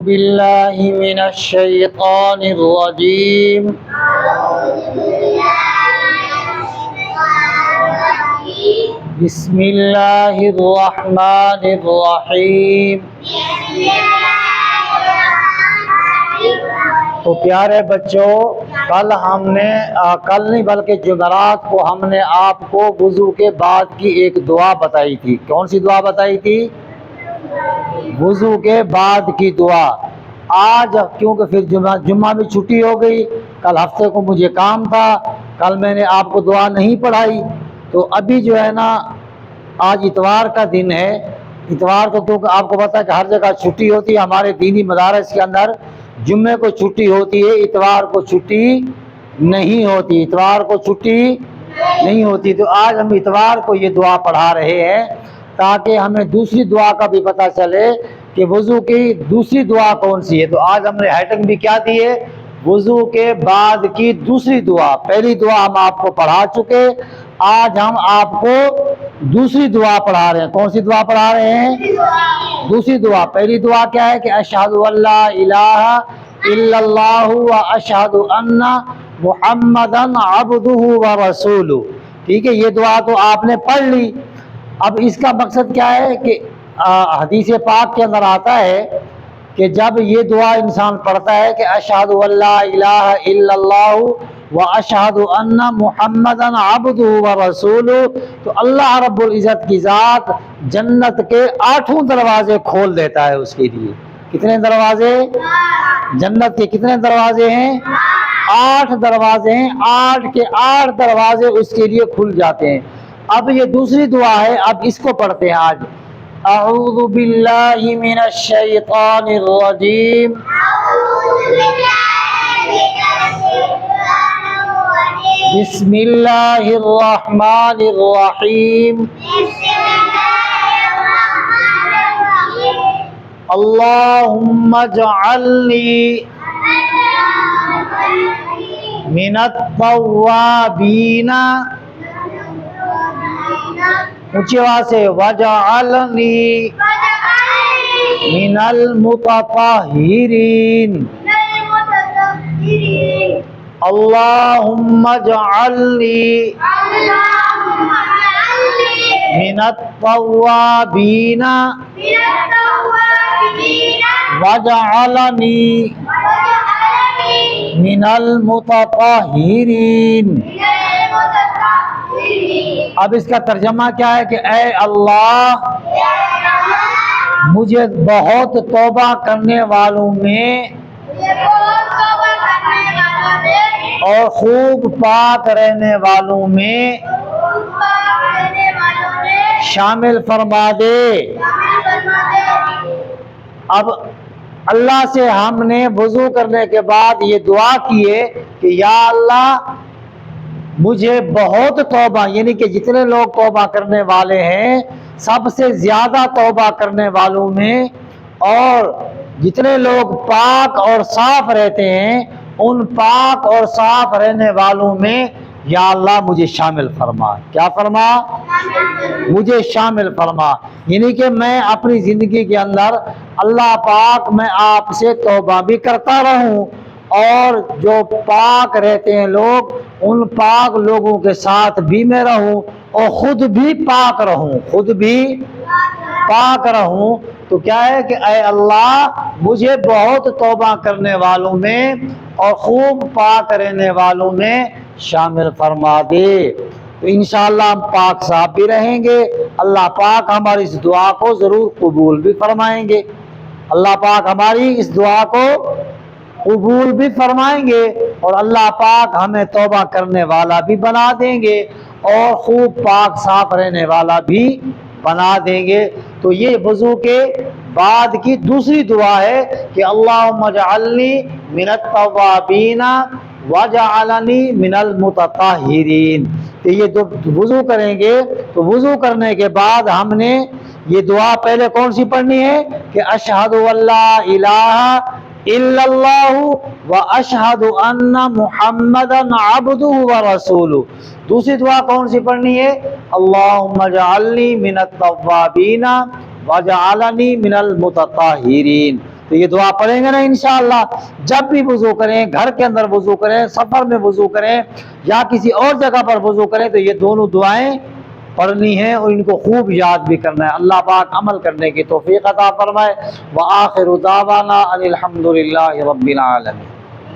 باللہ من الشیطان الرجیم بسم اللہ الرحمن الرحیم۔ تو پیارے بچوں، کل نہیں بلکہ جمعرات کو ہم نے آپ کو وضو کے بعد کی ایک دعا بتائی تھی۔ کون سی دعا بتائی تھی؟ وضو کے بعد کی دعا۔ آج کیونکہ پھر جمعہ بھی چھٹی ہو گئی، کل ہفتے کو مجھے کام تھا، کل میں نے آپ کو دعا نہیں پڑھائی، تو ابھی جو ہے نا آج اتوار کا دن ہے۔ اتوار کو کیونکہ آپ کو پتہ ہے کہ ہر جگہ چھٹی ہوتی ہے، ہمارے دینی مدارس کے اندر جمعے کو چھٹی ہوتی ہے، اتوار کو چھٹی نہیں ہوتی، اتوار کو چھٹی نہیں ہوتی۔ تو آج ہم اتوار کو یہ دعا پڑھا رہے ہیں تاکہ ہمیں دوسری دعا کا بھی پتہ چلے کہ وضو کی دوسری دعا کون سی ہے۔ تو آج ہم نے ہیڈنگ بھی کیا دی ہے؟ وضو کے بعد کی دوسری دعا۔ پہلی دعا ہم آپ کو پڑھا چکے، آج ہم آپ کو دوسری دعا پڑھا رہے ہیں۔ کون سی دعا پڑھا رہے ہیں؟ دوسری دعا۔ پہلی دعا کیا ہے کہ اشہد ان لا الہ الا اللہ و اشہد ان محمدا عبدہ و رسولہ۔ ٹھیک ہے، یہ دعا تو آپ نے پڑھ لی۔ اب اس کا مقصد کیا ہے کہ حدیث پاک کے اندر آتا ہے کہ جب یہ دعا انسان پڑھتا ہے کہ اشہد ان لا الہ الا اللہ و اشہد ان محمدا عبدہ و رسولہ، تو اللہ رب العزت کی ذات جنت کے 8 دروازے کھول دیتا ہے اس کے لیے۔ کتنے دروازے؟ جنت کے کتنے دروازے ہیں؟ 8 دروازے ہیں، 8 کے 8 دروازے اس کے لیے کھل جاتے ہیں۔ اب یہ دوسری دعا ہے، اب اس کو پڑھتے ہیں آج۔ اعوذ باللہ من الشیطان الرجیم بسم اللہ الرحمن الرحیم اللہم اجعلنی من التوابین، اونچی آواز سے، وجعلنی من المتطہرین، اللہم اجعلنی من التوابین وجعلنی من المتطہرین۔ اب اس کا ترجمہ کیا ہے کہ اے اللہ مجھے بہت توبہ کرنے والوں میں اور خوب پاک رہنے والوں میں شامل فرما دے۔ اب اللہ سے ہم نے وضو کرنے کے بعد یہ دعا کی ہے کہ یا اللہ مجھے بہت توبہ، یعنی کہ جتنے لوگ توبہ کرنے والے ہیں سب سے زیادہ توبہ کرنے والوں میں، اور جتنے لوگ پاک اور صاف رہتے ہیں ان پاک اور صاف رہنے والوں میں یا اللہ مجھے شامل فرما۔ کیا فرما؟ مجھے شامل فرما، یعنی کہ میں اپنی زندگی کے اندر اللہ پاک میں آپ سے توبہ بھی کرتا رہوں، اور جو پاک رہتے ہیں لوگ ان پاک لوگوں کے ساتھ بھی میں رہوں، اور خود بھی پاک رہوں، خود بھی پاک رہوں۔ تو کیا ہے کہ اے اللہ مجھے بہت توبہ کرنے والوں میں اور خوب پاک رہنے والوں میں شامل فرما دے۔ تو انشاءاللہ ہم پاک صاحب بھی رہیں گے، اللہ پاک ہماری اس دعا کو ضرور قبول بھی فرمائیں گے، اللہ پاک ہماری اس دعا کو قبول بھی فرمائیں گے، اور اللہ پاک ہمیں توبہ کرنے والا بھی بنا دیں گے اور خوب پاک صاف رہنے والا بھی بنا دیں گے۔ تو یہ وضو کے بعد کی دوسری دعا ہے کہ اللہم اجعلنی من التوابین وجعلنی من المتطہرین۔ تو یہ وضو کریں گے تو وضو کرنے کے بعد ہم نے یہ دعا پہلے کون سی پڑھنی ہے کہ اشہد ان لا الہ الا اللہ و اشہد ان محمدا عبدہ و رسولہ۔ دوسری دعا کون سی پڑھنی ہے؟ اللہم اجعلنی من التوابین وجعلنی من المتطہرین۔ تو یہ دعا پڑھیں گے نا انشاءاللہ، جب بھی وضو کریں، گھر کے اندر وضو کریں، سفر میں وضو کریں یا کسی اور جگہ پر وضو کریں، تو یہ دونوں دعائیں پڑھنی ہیں اور ان کو خوب یاد بھی کرنا ہے۔ اللہ پاک عمل کرنے کی توفیق عطا فرمائے۔ وآخر دعوانا ان الحمد للہ رب العالمین۔